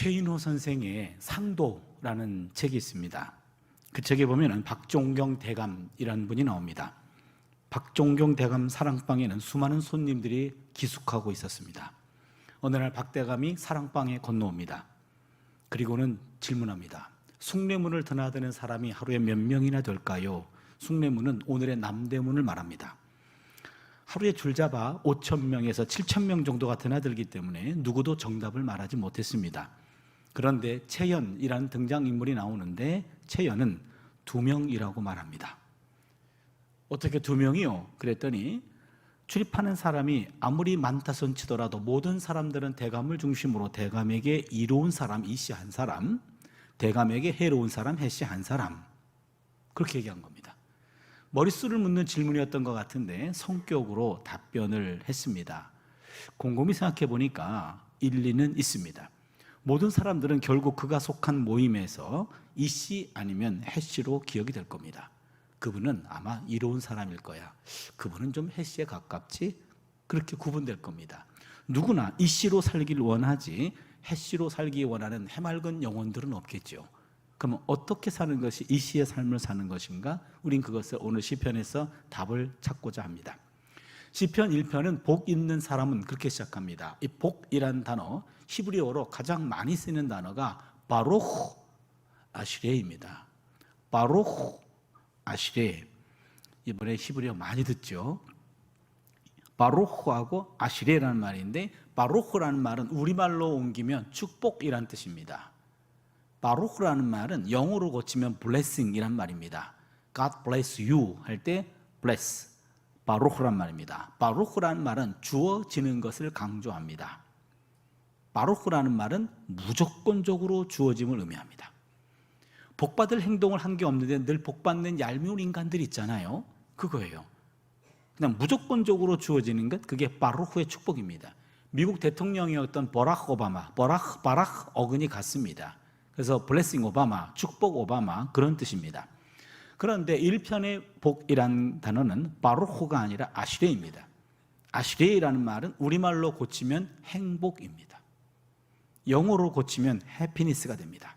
최인호 선생의 상도라는 책이 있습니다. 그 책에 보면 박종경 대감이라는 분이 나옵니다. 박종경 대감 사랑방에는 수많은 손님들이 기숙하고 있었습니다. 어느 날 박 대감이 사랑방에 건너옵니다. 그리고는 질문합니다. 숭례문을 드나드는 사람이 하루에 몇 명이나 될까요? 숭례문은 오늘의 남대문을 말합니다. 하루에 줄잡아 5,000명에서 7,000명 정도가 드나들기 때문에 누구도 정답을 말하지 못했습니다. 그런데 채연이라는 등장인물이 나오는데 채연은 2명이라고 말합니다. 어떻게 2명이요? 그랬더니 출입하는 사람이 아무리 많다 손 치더라도 모든 사람들은 대감을 중심으로 대감에게 이로운 사람 이씨 한 사람, 대감에게 해로운 사람 해씨 한 사람, 그렇게 얘기한 겁니다. 머릿수를 묻는 질문이었던 것 같은데 성격으로 답변을 했습니다. 곰곰이 생각해 보니까 일리는 있습니다. 모든 사람들은 결국 그가 속한 모임에서 이씨 아니면 해씨로 기억이 될 겁니다. 그분은 아마 이로운 사람일 거야, 그분은 좀 해씨에 가깝지, 그렇게 구분될 겁니다. 누구나 이씨로 살기를 원하지 해씨로 살기 원하는 해맑은 영혼들은 없겠죠. 그러면 어떻게 사는 것이 이씨의 삶을 사는 것인가? 우린 그것을 오늘 시편에서 답을 찾고자 합니다. 시편 1편은 복 있는 사람은 그렇게 시작합니다. 이 복이라는 단어, 히브리어로 가장 많이 쓰는 단어가 바로흐 아시레입니다. 바로흐 아시레. 이번에 히브리어 많이 듣죠. 바로흐하고 아시레라는 말인데, 바로흐라는 말은 우리말로 옮기면 축복이란 뜻입니다. 바로흐라는 말은 영어로 고치면 blessing이란 말입니다. God bless you 할 때 bless, 바로흐란 말입니다. 바로흐라는 말은 주어지는 것을 강조합니다. 바로흐라는 말은 무조건적으로 주어짐을 의미합니다. 복받을 행동을 한 게 없는데 늘 복받는 얄미운 인간들 있잖아요. 그거예요. 그냥 무조건적으로 주어지는 것, 그게 바로흐의 축복입니다. 미국 대통령이었던 버락 오바마, 바락 어근이 같습니다. 그래서 블레싱 오바마, 축복 오바마, 그런 뜻입니다. 그런데 1편의 복이란 단어는 바로흐가 아니라 아시레입니다. 아시레이라는 말은 우리말로 고치면 행복입니다. 영어로 고치면 해피니스가 됩니다.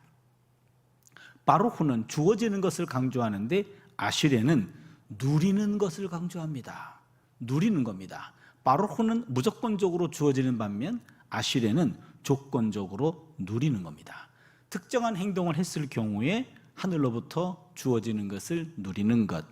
바로흐는 주어지는 것을 강조하는데 아시레는 누리는 것을 강조합니다. 누리는 겁니다. 바로흐는 무조건적으로 주어지는 반면 아시레는 조건적으로 누리는 겁니다. 특정한 행동을 했을 경우에 하늘로부터 주어지는 것을 누리는 것.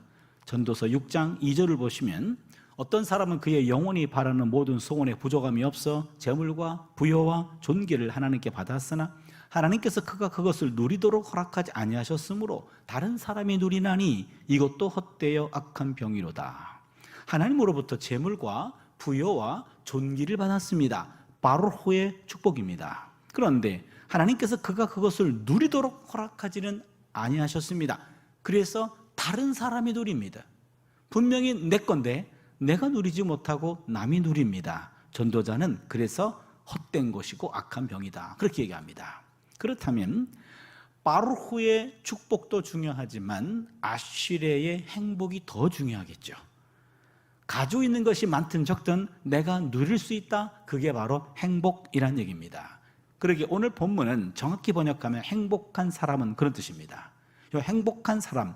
전도서 6장 2절을 보시면 어떤 사람은 그의 영혼이 바라는 모든 소원에 부족함이 없어 재물과 부여와 존귀를 하나님께 받았으나 하나님께서 그가 그것을 누리도록 허락하지 아니하셨으므로 다른 사람이 누리나니 이것도 헛되어 악한 병이로다. 하나님으로부터 재물과 부여와 존귀를 받았습니다. 바로흐의 축복입니다. 그런데 하나님께서 그가 그것을 누리도록 허락하지는 아니하셨습니다. 그래서 다른 사람이 누립니다. 분명히 내 건데 내가 누리지 못하고 남이 누립니다. 전도자는 그래서 헛된 것이고 악한 병이다, 그렇게 얘기합니다. 그렇다면 바로흐의 축복도 중요하지만 아시레의 행복이 더 중요하겠죠. 가지고 있는 것이 많든 적든 내가 누릴 수 있다, 그게 바로 행복이란 얘기입니다. 그러기에 오늘 본문은 정확히 번역하면 행복한 사람은 그런 뜻입니다. 이 행복한 사람,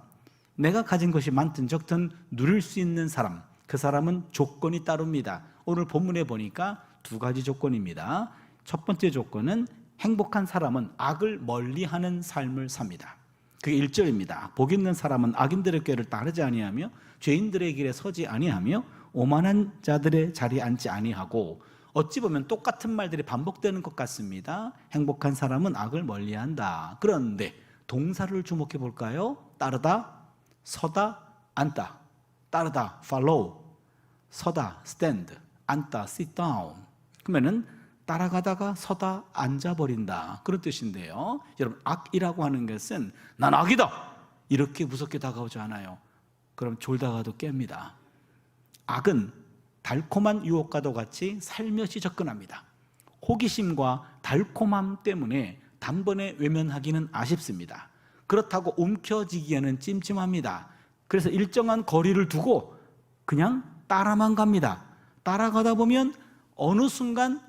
내가 가진 것이 많든 적든 누릴 수 있는 사람, 그 사람은 조건이 따릅니다. 오늘 본문에 보니까 2가지 조건입니다. 첫 번째 조건은 행복한 사람은 악을 멀리하는 삶을 삽니다. 그게 1절입니다. 복 있는 사람은 악인들의 꾀를 따르지 아니하며 죄인들의 길에 서지 아니하며 오만한 자들의 자리에 앉지 아니하고. 어찌 보면 똑같은 말들이 반복되는 것 같습니다. 행복한 사람은 악을 멀리한다. 그런데 동사를 주목해 볼까요? 따르다, 서다, 앉다. 따르다, follow, 서다, stand, 앉다, sit down. 그러면은 따라가다가 서다 앉아버린다, 그런 뜻인데요. 여러분, 악이라고 하는 것은 난 악이다 이렇게 무섭게 다가오지 않아요. 그럼 졸다가도 깹니다. 악은 달콤한 유혹과도 같이 살며시 접근합니다. 호기심과 달콤함 때문에 단번에 외면하기는 아쉽습니다. 그렇다고 움켜쥐기에는 찜찜합니다. 그래서 일정한 거리를 두고 그냥 따라만 갑니다. 따라가다 보면 어느 순간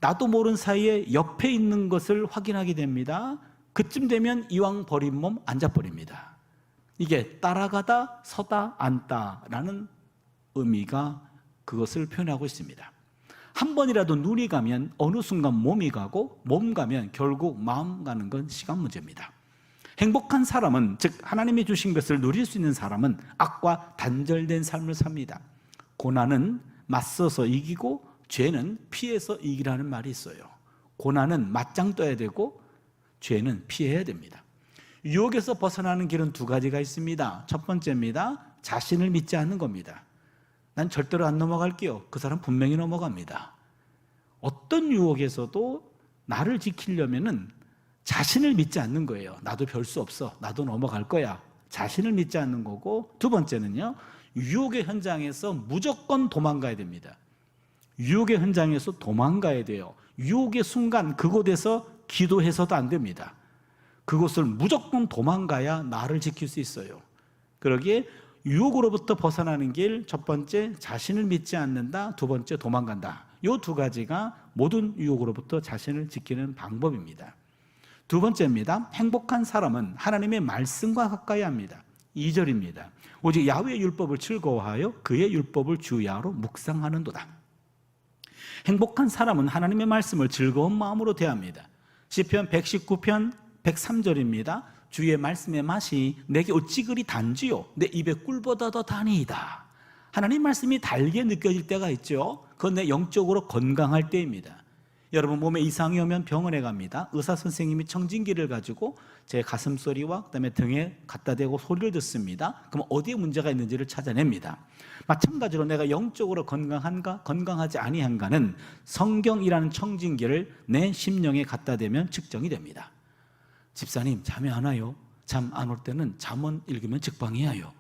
나도 모르는 사이에 옆에 있는 것을 확인하게 됩니다. 그쯤 되면 이왕 버린 몸 앉아버립니다. 이게 따라가다 서다 앉다라는 의미가 그것을 표현하고 있습니다. 한 번이라도 눈이 가면 어느 순간 몸이 가고, 몸 가면 결국 마음 가는 건 시간 문제입니다. 행복한 사람은, 즉 하나님이 주신 것을 누릴 수 있는 사람은 악과 단절된 삶을 삽니다. 고난은 맞서서 이기고 죄는 피해서 이기라는 말이 있어요. 고난은 맞짱 떠야 되고 죄는 피해야 됩니다. 유혹에서 벗어나는 길은 두 가지가 있습니다. 첫 번째입니다. 자신을 믿지 않는 겁니다. 난 절대로 안 넘어갈게요. 그 사람 분명히 넘어갑니다. 어떤 유혹에서도 나를 지키려면은 자신을 믿지 않는 거예요. 나도 별 수 없어. 나도 넘어갈 거야. 자신을 믿지 않는 거고, 두 번째는요, 유혹의 현장에서 무조건 도망가야 됩니다. 유혹의 현장에서 도망가야 돼요. 유혹의 순간 그곳에서 기도해서도 안 됩니다. 그곳을 무조건 도망가야 나를 지킬 수 있어요. 그러기에 유혹으로부터 벗어나는 길, 첫 번째 자신을 믿지 않는다, 두 번째 도망간다. 이 두 가지가 모든 유혹으로부터 자신을 지키는 방법입니다. 두 번째입니다. 행복한 사람은 하나님의 말씀과 가까이 합니다. 2절입니다. 오직 야훼의 율법을 즐거워하여 그의 율법을 주야로 묵상하는도다. 행복한 사람은 하나님의 말씀을 즐거운 마음으로 대합니다. 시편 119편 103절입니다. 주의 말씀의 맛이 내게 어찌 그리 단지요 내 입에 꿀보다 더 다니이다. 하나님 말씀이 달게 느껴질 때가 있죠. 그건 내 영적으로 건강할 때입니다. 여러분, 몸에 이상이 오면 병원에 갑니다. 의사 선생님이 청진기를 가지고 제 가슴 소리와 그다음에 등에 갖다 대고 소리를 듣습니다. 그럼 어디에 문제가 있는지를 찾아냅니다. 마찬가지로 내가 영적으로 건강한가 건강하지 아니한가는 성경이라는 청진기를 내 심령에 갖다 대면 측정이 됩니다. 집사님, 잠이 안 와요? 잠 안 올 때는 잠언 읽으면 직방해야요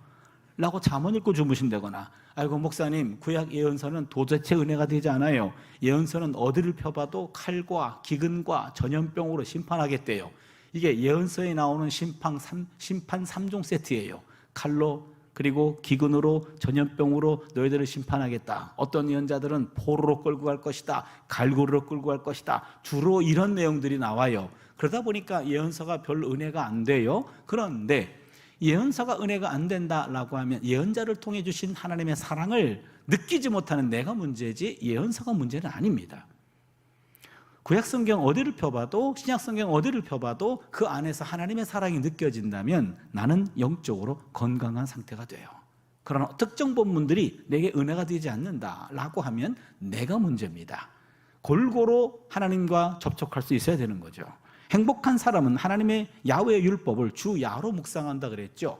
라고 잠언 읽고 주무신다거나, 아이고 목사님, 구약 예언서는 도대체 은혜가 되지 않아요. 예언서는 어디를 펴봐도 칼과 기근과 전염병으로 심판하겠대요. 이게 예언서에 나오는 심판 3종 세트예요. 칼로, 그리고 기근으로, 전염병으로 너희들을 심판하겠다. 어떤 예언자들은 포로로 끌고 갈 것이다, 갈고리로 끌고 갈 것이다. 주로 이런 내용들이 나와요. 그러다 보니까 예언서가 별 은혜가 안 돼요. 그런데 예언서가 은혜가 안 된다라고 하면 예언자를 통해 주신 하나님의 사랑을 느끼지 못하는 내가 문제지 예언서가 문제는 아닙니다. 구약성경 어디를 펴봐도, 신약성경 어디를 펴봐도 그 안에서 하나님의 사랑이 느껴진다면 나는 영적으로 건강한 상태가 돼요. 그러나 특정 본문들이 내게 은혜가 되지 않는다라고 하면 내가 문제입니다. 골고루 하나님과 접촉할 수 있어야 되는 거죠. 행복한 사람은 하나님의 야훼의 율법을 주야로 묵상한다 그랬죠.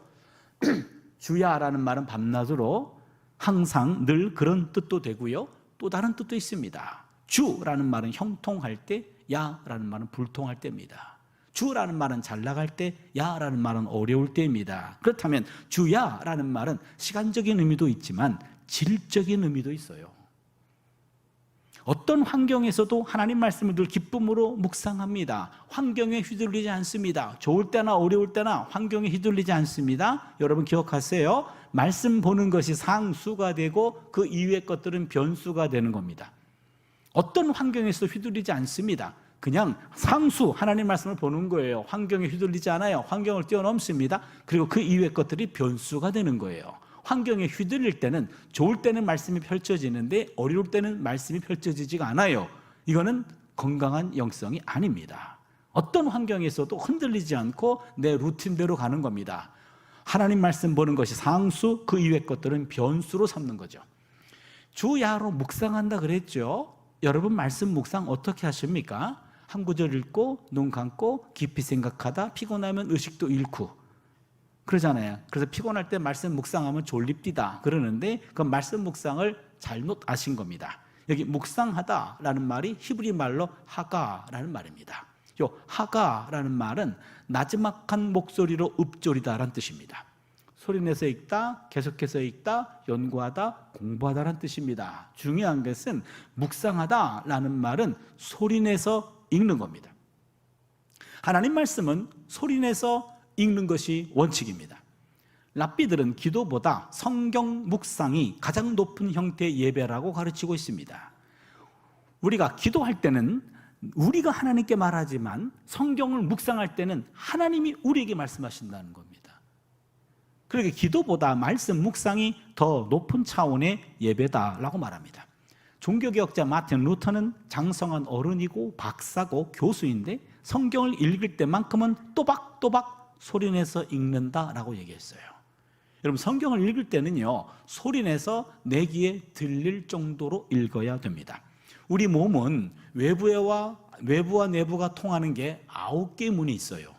주야라는 말은 밤낮으로 항상 늘 그런 뜻도 되고요, 또 다른 뜻도 있습니다. 주라는 말은 형통할 때, 야라는 말은 불통할 때입니다. 주라는 말은 잘 나갈 때, 야라는 말은 어려울 때입니다. 그렇다면 주야라는 말은 시간적인 의미도 있지만 질적인 의미도 있어요. 어떤 환경에서도 하나님 말씀을 늘 기쁨으로 묵상합니다. 환경에 휘둘리지 않습니다. 좋을 때나 어려울 때나 환경에 휘둘리지 않습니다. 여러분 기억하세요. 말씀 보는 것이 상수가 되고 그 이외의 것들은 변수가 되는 겁니다. 어떤 환경에서 휘둘리지 않습니다. 그냥 상수 하나님 말씀을 보는 거예요. 환경에 휘둘리지 않아요. 환경을 뛰어넘습니다. 그리고 그 이외의 것들이 변수가 되는 거예요. 환경에 휘둘릴 때는, 좋을 때는 말씀이 펼쳐지는데 어려울 때는 말씀이 펼쳐지지가 않아요. 이거는 건강한 영성이 아닙니다. 어떤 환경에서도 흔들리지 않고 내 루틴대로 가는 겁니다. 하나님 말씀 보는 것이 상수, 그 이외의 것들은 변수로 삼는 거죠. 주야로 묵상한다 그랬죠. 여러분 말씀 묵상 어떻게 하십니까? 한 구절 읽고 눈 감고 깊이 생각하다 피곤하면 의식도 잃고 그러잖아요. 그래서 피곤할 때 말씀 묵상하면 졸립디다 그러는데 그 말씀 묵상을 잘못 아신 겁니다. 여기 묵상하다라는 말이 히브리 말로 하가라는 말입니다. 요 하가라는 말은 나지막한 목소리로 읊조리다라는 뜻입니다. 소리내서 읽다, 계속해서 읽다, 연구하다, 공부하다라는 뜻입니다. 중요한 것은 묵상하다라는 말은 소리내서 읽는 겁니다. 하나님 말씀은 소리내서 읽는 것이 원칙입니다. 랍비들은 기도보다 성경 묵상이 가장 높은 형태의 예배라고 가르치고 있습니다. 우리가 기도할 때는 우리가 하나님께 말하지만 성경을 묵상할 때는 하나님이 우리에게 말씀하신다는 겁니다. 그러니까 기도보다 말씀 묵상이 더 높은 차원의 예배다라고 말합니다. 종교개혁자 마틴 루터는 장성한 어른이고 박사고 교수인데 성경을 읽을 때만큼은 또박또박 소리내서 읽는다라고 얘기했어요. 여러분, 성경을 읽을 때는요, 소리내서 내 귀에 들릴 정도로 읽어야 됩니다. 우리 몸은 외부와 내부가 통하는 게 9개의 문이 있어요.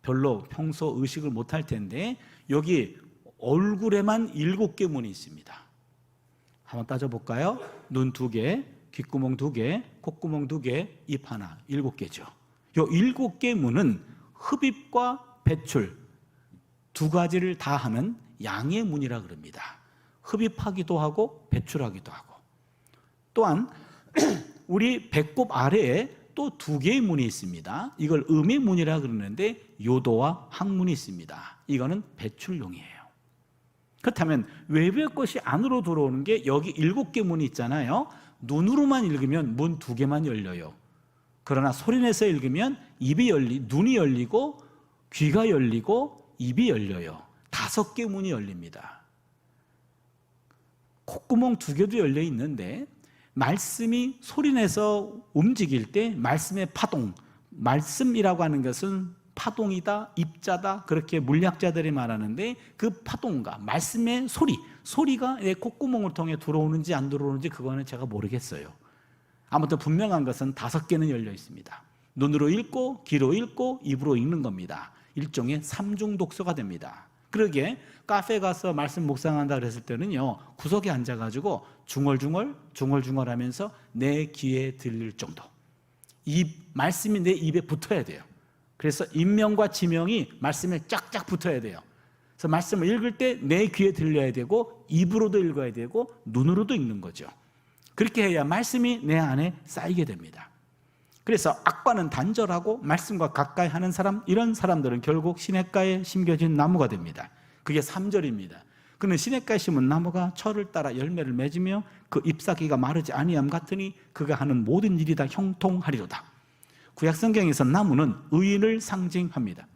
별로 평소 의식을 못할 텐데 여기 얼굴에만 7개 문이 있습니다. 한번 따져볼까요? 눈 2개, 귓구멍 2개, 콧구멍 2개, 입 하나, 7개죠. 이 7개 문은 흡입과 배출 두 가지를 다 하는 양의 문이라 그럽니다. 흡입하기도 하고 배출하기도 하고. 또한 우리 배꼽 아래에 또 2개의 문이 있습니다. 이걸 음의 문이라 그러는데 요도와 항문이 있습니다. 이거는 배출용이에요. 그렇다면 외부의 것이 안으로 들어오는 게 여기 7개 문이 있잖아요. 눈으로만 읽으면 문 2개만 열려요. 그러나 소리내서 읽으면 눈이 열리고 귀가 열리고 입이 열려요. 5개 문이 열립니다. 콧구멍 2개도 열려 있는데 말씀이 소리내서 움직일 때 말씀의 파동, 말씀이라고 하는 것은 파동이다, 입자다, 그렇게 물리학자들이 말하는데 그 파동과 말씀의 소리가 내 콧구멍을 통해 들어오는지 안 들어오는지 그거는 제가 모르겠어요. 아무튼 분명한 것은 5개는 열려 있습니다. 눈으로 읽고 귀로 읽고 입으로 읽는 겁니다. 일종의 3중 독서가 됩니다. 그러게 카페 가서 말씀 묵상한다 그랬을 때는요, 구석에 앉아가지고 중얼중얼 하면서 내 귀에 들릴 정도, 말씀이 내 입에 붙어야 돼요. 그래서 인명과 지명이 말씀에 쫙쫙 붙어야 돼요. 그래서 말씀을 읽을 때 내 귀에 들려야 되고 입으로도 읽어야 되고 눈으로도 읽는 거죠. 그렇게 해야 말씀이 내 안에 쌓이게 됩니다. 그래서 악과는 단절하고 말씀과 가까이 하는 사람, 이런 사람들은 결국 시냇가에 심겨진 나무가 됩니다. 그게 3절입니다. 그는 시냇가에 심은 나무가 철을 따라 열매를 맺으며 그 잎사귀가 마르지 아니함 같으니 그가 하는 모든 일이 다 형통하리로다. 구약성경에서 나무는 의인을 상징합니다.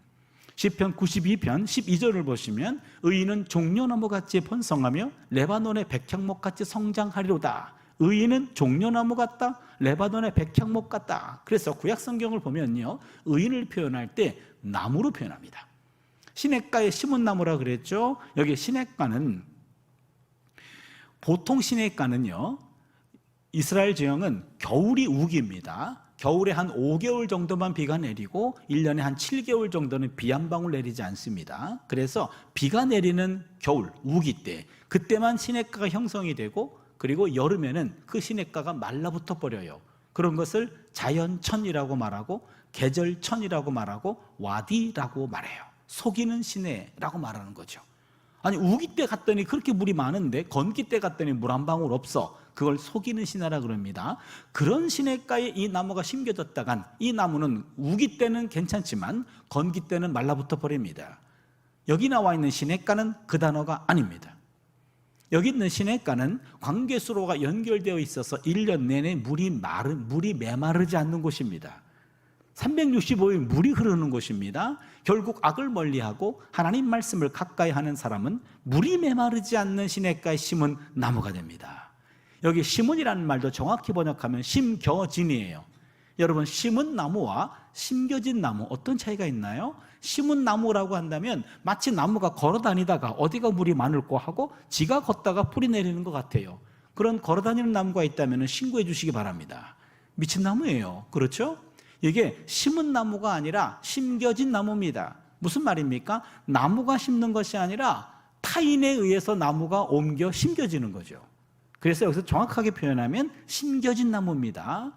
시편 92편 12절을 보시면 의인은 종려나무같이 번성하며 레바논의 백향목같이 성장하리로다. 의인은 종려나무 같다, 레바논의 백향목 같다. 그래서 구약성경을 보면요, 의인을 표현할 때 나무로 표현합니다. 시냇가에 심은 나무라 그랬죠. 여기 시냇가는, 보통 시냇가는요, 이스라엘 지형은 겨울이 우기입니다. 겨울에 한 5개월 정도만 비가 내리고 1년에 한 7개월 정도는 비 한 방울 내리지 않습니다. 그래서 비가 내리는 겨울, 우기 때, 그때만 시냇가가 형성이 되고, 그리고 여름에는 그 시냇가가 말라붙어 버려요. 그런 것을 자연천이라고 말하고 계절천이라고 말하고 와디라고 말해요. 속이는 시내라고 말하는 거죠. 아니, 우기 때 갔더니 그렇게 물이 많은데 건기 때 갔더니 물 한 방울 없어. 그걸 속이는 시내라 그럽니다. 그런 시냇가에 이 나무가 심겨졌다간 이 나무는 우기 때는 괜찮지만 건기 때는 말라붙어 버립니다. 여기 나와 있는 시냇가는 그 단어가 아닙니다. 여기 있는 시냇가는 광개수로가 연결되어 있어서 1년 내내 물이 메마르지 않는 곳입니다. 365일 물이 흐르는 곳입니다. 결국 악을 멀리하고 하나님 말씀을 가까이 하는 사람은 물이 메마르지 않는 시냇가에 심은 나무가 됩니다. 여기 심은이라는 말도 정확히 번역하면 심겨진이에요. 여러분, 심은 나무와 심겨진 나무 어떤 차이가 있나요? 심은 나무라고 한다면 마치 나무가 걸어 다니다가 어디가 물이 많을 거 하고 지가 걷다가 뿌리 내리는 것 같아요. 그런 걸어 다니는 나무가 있다면 신고해 주시기 바랍니다. 미친 나무예요. 그렇죠? 이게 심은 나무가 아니라 심겨진 나무입니다. 무슨 말입니까? 나무가 심는 것이 아니라 타인에 의해서 나무가 옮겨 심겨지는 거죠. 그래서 여기서 정확하게 표현하면 심겨진 나무입니다.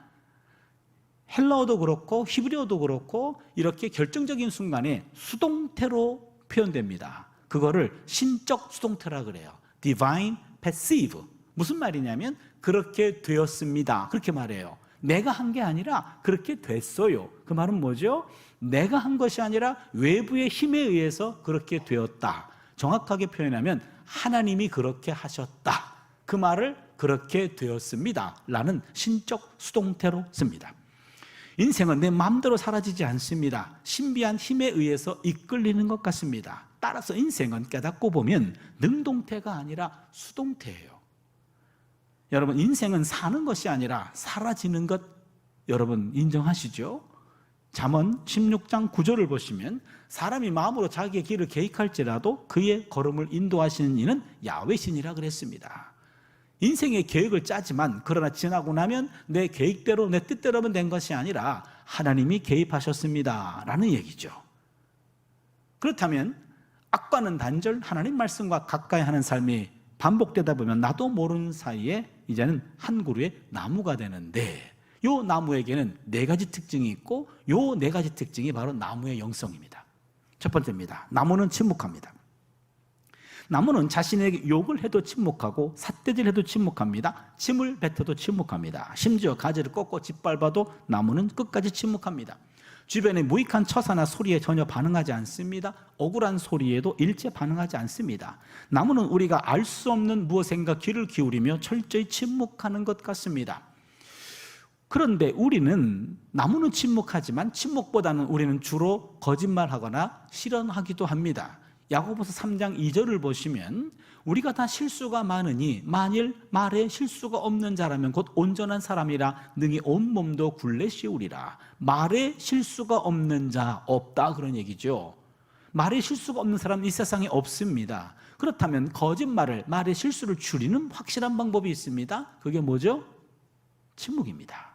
헬라어도 그렇고 히브리어도 그렇고 이렇게 결정적인 순간에 수동태로 표현됩니다. 그거를 신적 수동태라 그래요. Divine passive. 무슨 말이냐면 그렇게 되었습니다. 그렇게 말해요. 내가 한 게 아니라 그렇게 됐어요. 그 말은 뭐죠? 내가 한 것이 아니라 외부의 힘에 의해서 그렇게 되었다. 정확하게 표현하면 하나님이 그렇게 하셨다. 그 말을 그렇게 되었습니다 라는 신적 수동태로 씁니다. 인생은 내 마음대로 사라지지 않습니다. 신비한 힘에 의해서 이끌리는 것 같습니다. 따라서 인생은 깨닫고 보면 능동태가 아니라 수동태예요. 여러분, 인생은 사는 것이 아니라 사라지는 것, 여러분 인정하시죠? 잠언 16장 9절을 보시면 사람이 마음으로 자기의 길을 계획할지라도 그의 걸음을 인도하시는 이는 야훼신이라 그랬습니다. 인생의 계획을 짜지만 그러나 지나고 나면 내 계획대로 내 뜻대로만 된 것이 아니라 하나님이 개입하셨습니다 라는 얘기죠. 그렇다면 악과는 단절, 하나님 말씀과 가까이 하는 삶이 반복되다 보면 나도 모르는 사이에 이제는 한 그루의 나무가 되는데, 요 나무에게는 네 가지 특징이 있고 요 네 가지 특징이 바로 나무의 영성입니다. 첫 번째입니다. 나무는 침묵합니다. 나무는 자신에게 욕을 해도 침묵하고 삿대질해도 침묵합니다. 침을 뱉어도 침묵합니다. 심지어 가지를 꺾고 짓밟아도 나무는 끝까지 침묵합니다. 주변의 무익한 처사나 소리에 전혀 반응하지 않습니다. 억울한 소리에도 일체 반응하지 않습니다. 나무는 우리가 알 수 없는 무엇인가 귀를 기울이며 철저히 침묵하는 것 같습니다. 그런데 우리는, 나무는 침묵하지만 침묵보다는 우리는 주로 거짓말하거나 실언하기도 합니다. 야고보서 3장 2절을 보시면 우리가 다 실수가 많으니 만일 말에 실수가 없는 자라면 곧 온전한 사람이라 능히 온몸도 굴레 씌우리라. 말에 실수가 없는 자 없다, 그런 얘기죠. 말에 실수가 없는 사람은 이 세상에 없습니다. 그렇다면 거짓말을, 말의 실수를 줄이는 확실한 방법이 있습니다. 그게 뭐죠? 침묵입니다.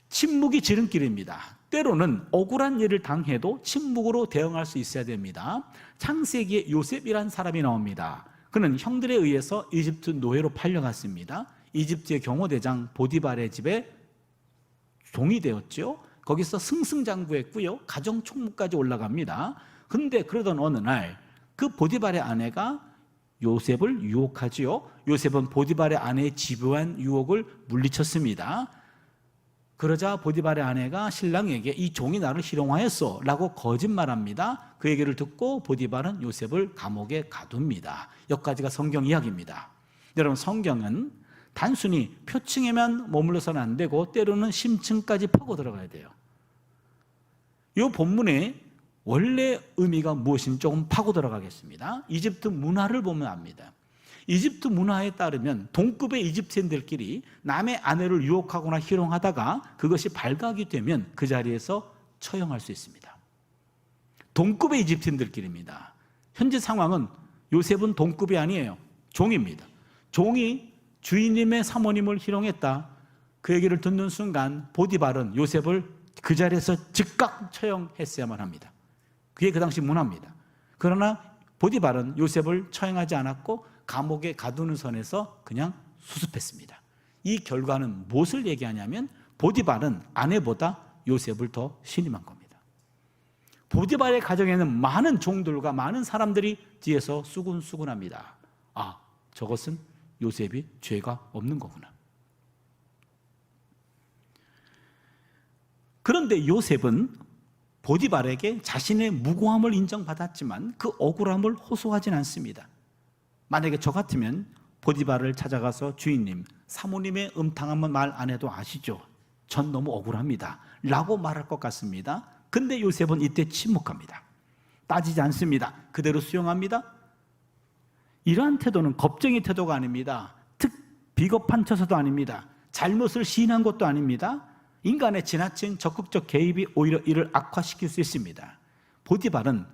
침묵이 지름길입니다. 때로는 억울한 일을 당해도 침묵으로 대응할 수 있어야 됩니다. 창세기에 요셉이란 사람이 나옵니다. 그는 형들에 의해서 이집트 노예로 팔려갔습니다. 이집트의 경호대장 보디발의 집에 종이 되었죠. 거기서 승승장구했고요, 가정 총무까지 올라갑니다. 근데 그러던 어느 날 그 보디발의 아내가 요셉을 유혹하지요. 요셉은 보디발의 아내의 집요한 유혹을 물리쳤습니다. 그러자 보디발의 아내가 신랑에게 이 종이 나를 희롱하였어 라고 거짓말합니다. 그 얘기를 듣고 보디발은 요셉을 감옥에 가둡니다. 여기까지가 성경 이야기입니다. 여러분, 성경은 단순히 표층에만 머물러서는 안 되고 때로는 심층까지 파고 들어가야 돼요. 이 본문의 원래 의미가 무엇인지 조금 파고 들어가겠습니다. 이집트 문화를 보면 압니다. 이집트 문화에 따르면 동급의 이집트인들끼리 남의 아내를 유혹하거나 희롱하다가 그것이 발각이 되면 그 자리에서 처형할 수 있습니다. 동급의 이집트인들끼리입니다. 현재 상황은 요셉은 동급이 아니에요. 종입니다. 종이 주인님의 사모님을 희롱했다. 그 얘기를 듣는 순간 보디발은 요셉을 그 자리에서 즉각 처형했어야만 합니다. 그게 그 당시 문화입니다. 그러나 보디발은 요셉을 처형하지 않았고 감옥에 가두는 선에서 그냥 수습했습니다. 이 결과는 무엇을 얘기하냐면 보디발은 아내보다 요셉을 더 신임한 겁니다. 보디발의 가정에는 많은 종들과 많은 사람들이 뒤에서 수군수군합니다. 아, 저것은 요셉이 죄가 없는 거구나. 그런데 요셉은 보디발에게 자신의 무고함을 인정받았지만 그 억울함을 호소하진 않습니다. 만약에 저 같으면 보디발을 찾아가서 주인님, 사모님의 음탕한 말 안 해도 아시죠? 전 너무 억울합니다 라고 말할 것 같습니다. 근데 요셉은 이때 침묵합니다. 따지지 않습니다. 그대로 수용합니다. 이러한 태도는 겁쟁이 태도가 아닙니다. 비겁한 처사도 아닙니다. 잘못을 시인한 것도 아닙니다. 인간의 지나친 적극적 개입이 오히려 이를 악화시킬 수 있습니다. 보디발은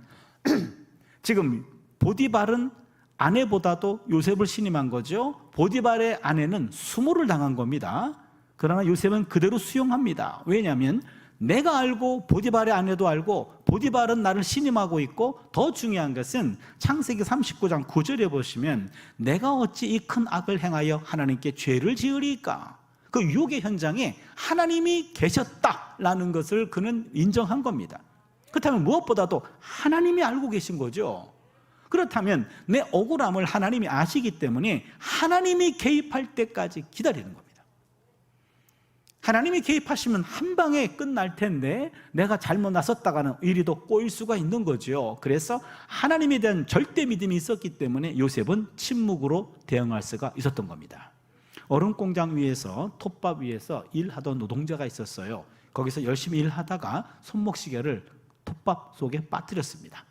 지금 보디발은 아내보다도 요셉을 신임한 거죠. 보디발의 아내는 수모를 당한 겁니다. 그러나 요셉은 그대로 수용합니다. 왜냐하면 내가 알고 보디발의 아내도 알고 보디발은 나를 신임하고 있고, 더 중요한 것은 창세기 39장 9절에 보시면 내가 어찌 이 큰 악을 행하여 하나님께 죄를 지으리까? 그 유혹의 현장에 하나님이 계셨다라는 것을 그는 인정한 겁니다. 그렇다면 무엇보다도 하나님이 알고 계신 거죠. 그렇다면 내 억울함을 하나님이 아시기 때문에 하나님이 개입할 때까지 기다리는 겁니다. 하나님이 개입하시면 한 방에 끝날 텐데 내가 잘못 나섰다가는 일이 더 꼬일 수가 있는 거죠. 그래서 하나님에 대한 절대 믿음이 있었기 때문에 요셉은 침묵으로 대응할 수가 있었던 겁니다. 얼음 공장 위에서, 톱밥 위에서 일하던 노동자가 있었어요. 거기서 열심히 일하다가 손목시계를 톱밥 속에 빠뜨렸습니다.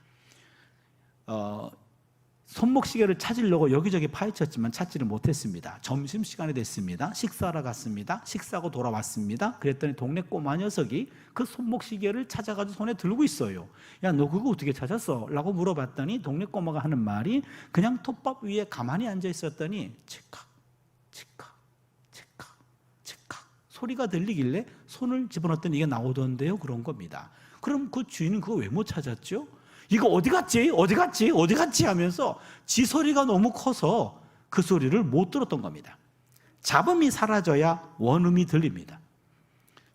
손목시계를 찾으려고 여기저기 파헤쳤지만 찾지를 못했습니다. 점심시간이 됐습니다. 식사하러 갔습니다. 식사하고 돌아왔습니다. 그랬더니 동네 꼬마 녀석이 그 손목시계를 찾아가지고 손에 들고 있어요. 야, 너 그거 어떻게 찾았어? 라고 물어봤더니 동네 꼬마가 하는 말이 그냥 톱밥 위에 가만히 앉아 있었더니 치칵 치칵 치칵 치칵 소리가 들리길래 손을 집어넣었더니 이게 나오던데요. 그런 겁니다. 그럼 그 주인은 그거 왜 못 찾았죠? 이거 어디 갔지? 어디 갔지? 어디 갔지? 하면서 지 소리가 너무 커서 그 소리를 못 들었던 겁니다. 잡음이 사라져야 원음이 들립니다.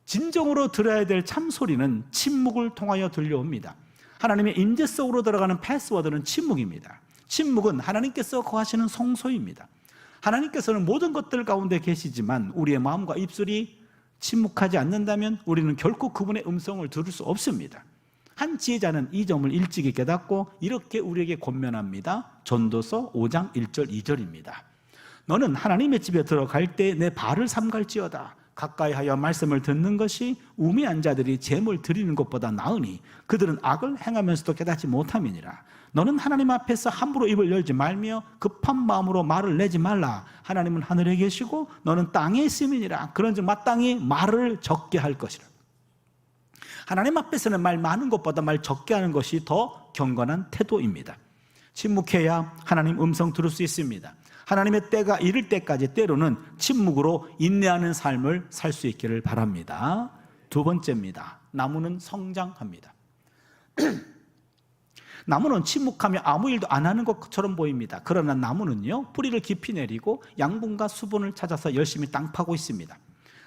진정으로 들어야 될 참소리는 침묵을 통하여 들려옵니다. 하나님의 임재 속으로 들어가는 패스워드는 침묵입니다. 침묵은 하나님께서 거하시는 성소입니다. 하나님께서는 모든 것들 가운데 계시지만 우리의 마음과 입술이 침묵하지 않는다면 우리는 결코 그분의 음성을 들을 수 없습니다. 한 지혜자는 이 점을 일찍이 깨닫고 이렇게 우리에게 권면합니다. 전도서 5장 1절 2절입니다. 너는 하나님의 집에 들어갈 때 내 발을 삼갈지어다. 가까이 하여 말씀을 듣는 것이 우매한 자들이 재물 드리는 것보다 나으니 그들은 악을 행하면서도 깨닫지 못함이니라. 너는 하나님 앞에서 함부로 입을 열지 말며 급한 마음으로 말을 내지 말라. 하나님은 하늘에 계시고 너는 땅에 있음이니라. 그런즉 마땅히 말을 적게 할 것이라. 하나님 앞에서는 말 많은 것보다 말 적게 하는 것이 더 경건한 태도입니다. 침묵해야 하나님 음성 들을 수 있습니다. 하나님의 때가 이를 때까지 때로는 침묵으로 인내하는 삶을 살 수 있기를 바랍니다. 두 번째입니다. 나무는 성장합니다. 나무는 침묵하며 아무 일도 안 하는 것처럼 보입니다. 그러나 나무는요, 뿌리를 깊이 내리고 양분과 수분을 찾아서 열심히 땅 파고 있습니다.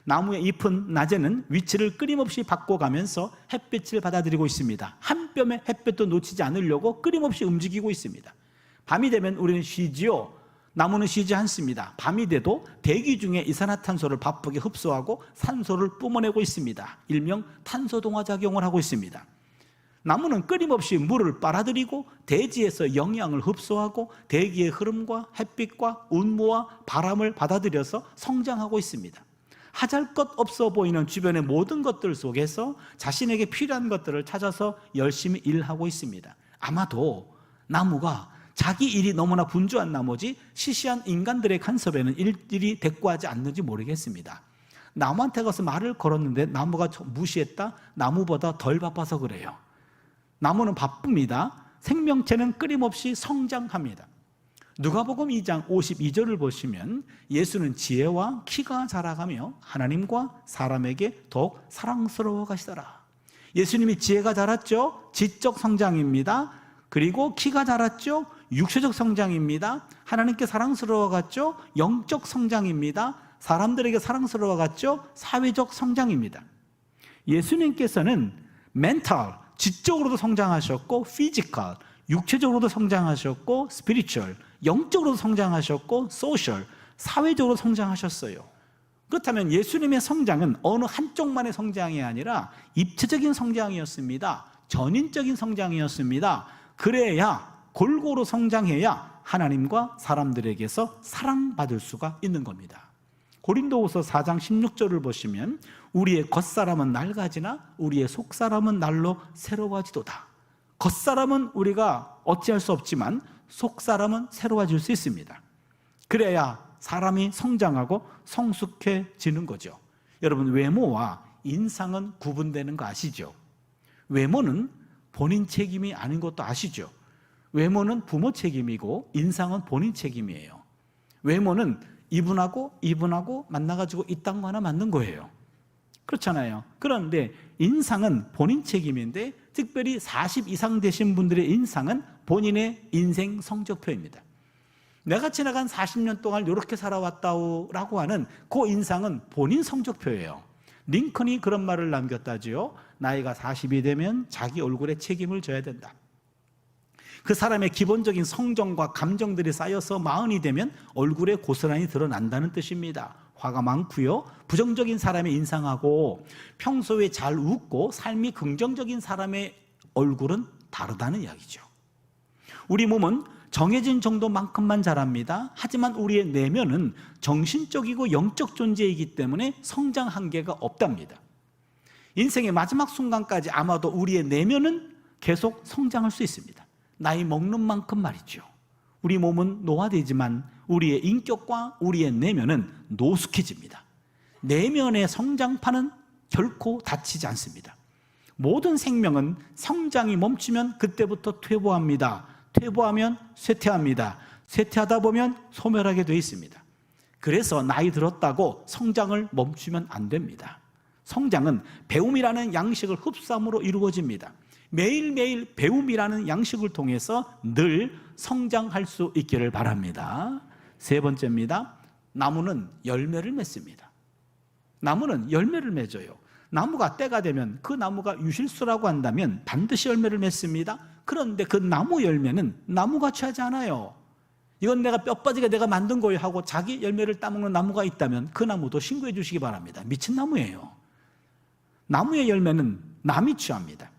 나무의 잎은 낮에는 위치를 끊임없이 바꿔가면서 햇빛을 받아들이고 있습니다. 한 뼘의 햇빛도 놓치지 않으려고 끊임없이 움직이고 있습니다. 밤이 되면 우리는 쉬지요. 나무는 쉬지 않습니다. 밤이 돼도 대기 중에 이산화탄소를 바쁘게 흡수하고 산소를 뿜어내고 있습니다. 일명 탄소동화작용을 하고 있습니다. 나무는 끊임없이 물을 빨아들이고 대지에서 영양을 흡수하고 대기의 흐름과 햇빛과 운모와 바람을 받아들여서 성장하고 있습니다. 하잘것 없어 보이는 주변의 모든 것들 속에서 자신에게 필요한 것들을 찾아서 열심히 일하고 있습니다. 아마도 나무가 자기 일이 너무나 분주한 나머지 시시한 인간들의 간섭에는 일일이 대꾸하지 않는지 모르겠습니다. 나무한테 가서 말을 걸었는데 나무가 무시했다? 나무보다 덜 바빠서 그래요. 나무는 바쁩니다. 생명체는 끊임없이 성장합니다. 누가복음 2장 52절을 보시면 예수는 지혜와 키가 자라가며 하나님과 사람에게 더욱 사랑스러워 가시더라. 예수님이 지혜가 자랐죠? 지적 성장입니다. 그리고 키가 자랐죠? 육체적 성장입니다. 하나님께 사랑스러워 갔죠? 영적 성장입니다. 사람들에게 사랑스러워 갔죠? 사회적 성장입니다. 예수님께서는 멘탈, 지적으로도 성장하셨고 피지컬, 육체적으로도 성장하셨고 스피리추얼, 영적으로도 성장하셨고 소셜, 사회적으로 성장하셨어요. 그렇다면 예수님의 성장은 어느 한쪽만의 성장이 아니라 입체적인 성장이었습니다. 전인적인 성장이었습니다. 그래야 골고루 성장해야 하나님과 사람들에게서 사랑받을 수가 있는 겁니다. 고린도후서 4장 16절을 보시면 우리의 겉사람은 낡아지나 우리의 속사람은 날로 새로워지도다. 겉사람은 우리가 어찌할 수 없지만 속사람은 새로워질 수 있습니다. 그래야 사람이 성장하고 성숙해지는 거죠. 여러분, 외모와 인상은 구분되는 거 아시죠? 외모는 본인 책임이 아닌 것도 아시죠? 외모는 부모 책임이고 인상은 본인 책임이에요. 외모는 이분하고 만나가지고 이딴 거 하나 만든 거예요. 그렇잖아요. 그런데 인상은 본인 책임인데 특별히 40 이상 되신 분들의 인상은 본인의 인생 성적표입니다. 내가 지나간 40년 동안 이렇게 살아왔다고 하는 그 인상은 본인 성적표예요. 링컨이 그런 말을 남겼다지요. 나이가 40이 되면 자기 얼굴에 책임을 져야 된다. 그 사람의 기본적인 성정과 감정들이 쌓여서 마흔이 되면 얼굴에 고스란히 드러난다는 뜻입니다. 화가 많고요, 부정적인 사람의 인상하고 평소에 잘 웃고 삶이 긍정적인 사람의 얼굴은 다르다는 이야기죠. 우리 몸은 정해진 정도만큼만 자랍니다. 하지만 우리의 내면은 정신적이고 영적 존재이기 때문에 성장 한계가 없답니다. 인생의 마지막 순간까지 아마도 우리의 내면은 계속 성장할 수 있습니다. 나이 먹는 만큼 말이죠. 우리 몸은 노화되지만 우리의 인격과 우리의 내면은 노숙해집니다. 내면의 성장판은 결코 닫히지 않습니다. 모든 생명은 성장이 멈추면 그때부터 퇴보합니다. 퇴보하면 쇠퇴합니다. 쇠퇴하다 보면 소멸하게 되어 있습니다. 그래서 나이 들었다고 성장을 멈추면 안 됩니다. 성장은 배움이라는 양식을 흡수함으로 이루어집니다. 매일매일 배움이라는 양식을 통해서 늘 성장할 수 있기를 바랍니다. 세 번째입니다. 나무는 열매를 맺습니다. 나무는 열매를 맺어요. 나무가 때가 되면 그 나무가 유실수라고 한다면 반드시 열매를 맺습니다. 그런데 그 나무 열매는 나무같이 하지 않아요. 이건 내가 뼈 빠지게 내가 만든 거예요 하고 자기 열매를 따먹는 나무가 있다면 그 나무도 신고해 주시기 바랍니다. 미친 나무예요. 나무의 열매는 남이 취합니다.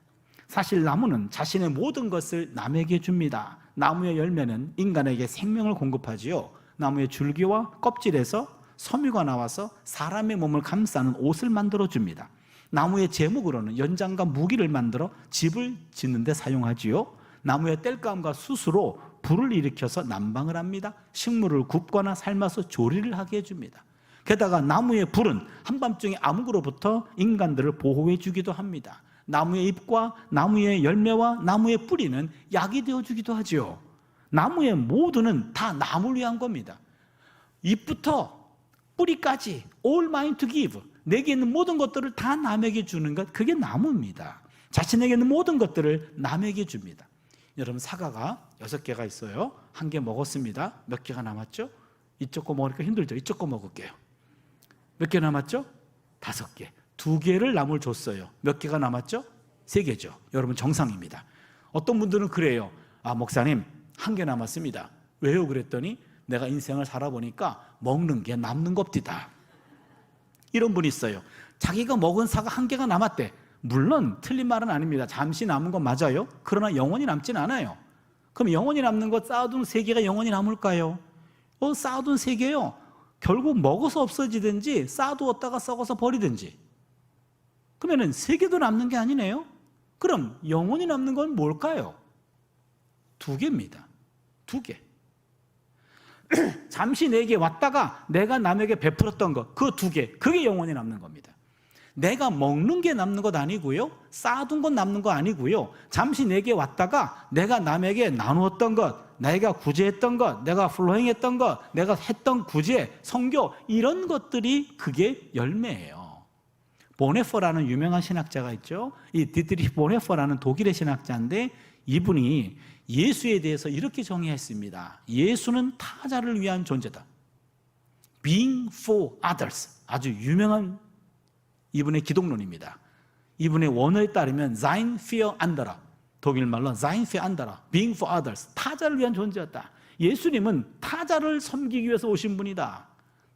사실 나무는 자신의 모든 것을 남에게 줍니다. 나무의 열매는 인간에게 생명을 공급하지요. 나무의 줄기와 껍질에서 섬유가 나와서 사람의 몸을 감싸는 옷을 만들어 줍니다. 나무의 제목으로는 연장과 무기를 만들어 집을 짓는 데 사용하지요. 나무의 땔감과 숯으로 불을 일으켜서 난방을 합니다. 식물을 굽거나 삶아서 조리를 하게 해줍니다. 게다가 나무의 불은 한밤중에 암흑으로부터 인간들을 보호해 주기도 합니다. 나무의 잎과 나무의 열매와 나무의 뿌리는 약이 되어주기도 하지요. 나무의 모두는 다 나무를 위한 겁니다. 잎부터 뿌리까지 all mine to give, 내게 있는 모든 것들을 다 남에게 주는 것, 그게 나무입니다. 자신에게 있는 모든 것들을 남에게 줍니다. 여러분, 사과가 6개가 있어요. 1개 먹었습니다. 몇 개가 남았죠? 이쪽 거 먹으니까 힘들죠? 이쪽 거 먹을게요. 몇 개 남았죠? 5개. 2개를 나무를 줬어요. 몇 개가 남았죠? 3개죠. 여러분, 정상입니다. 어떤 분들은 그래요. 아, 목사님, 1개 남았습니다. 왜요? 그랬더니 내가 인생을 살아보니까 먹는 게 남는 겁디다. 이런 분이 있어요. 자기가 먹은 사과 1개가 남았대. 물론 틀린 말은 아닙니다. 잠시 남은 건 맞아요. 그러나 영원히 남진 않아요. 그럼 영원히 남는 거 쌓아둔 3개가 영원히 남을까요? 쌓아둔 3개요. 결국 먹어서 없어지든지 쌓아두었다가 썩어서 버리든지. 그러면 3개도 남는 게 아니네요. 그럼 영원히 남는 건 뭘까요? 2개입니다. 2개. 잠시 내게 왔다가 내가 남에게 베풀었던 것, 그 2개, 그게 영원히 남는 겁니다. 내가 먹는 게 남는 것 아니고요, 쌓아둔 건 남는 거 아니고요, 잠시 내게 왔다가 내가 남에게 나누었던 것, 내가 구제했던 것, 내가 플로잉했던 것, 내가 했던 구제, 선교, 이런 것들이 그게 열매예요. 보네퍼라는 유명한 신학자가 있죠. 이 디트리히 보네퍼라는 독일의 신학자인데, 이분이 예수에 대해서 이렇게 정의했습니다. 예수는 타자를 위한 존재다. Being for others. 아주 유명한 이분의 기독론입니다. 이분의 원어에 따르면 Sein für andere, 독일말로 Sein für andere, Being for others, 타자를 위한 존재였다. 예수님은 타자를 섬기기 위해서 오신 분이다.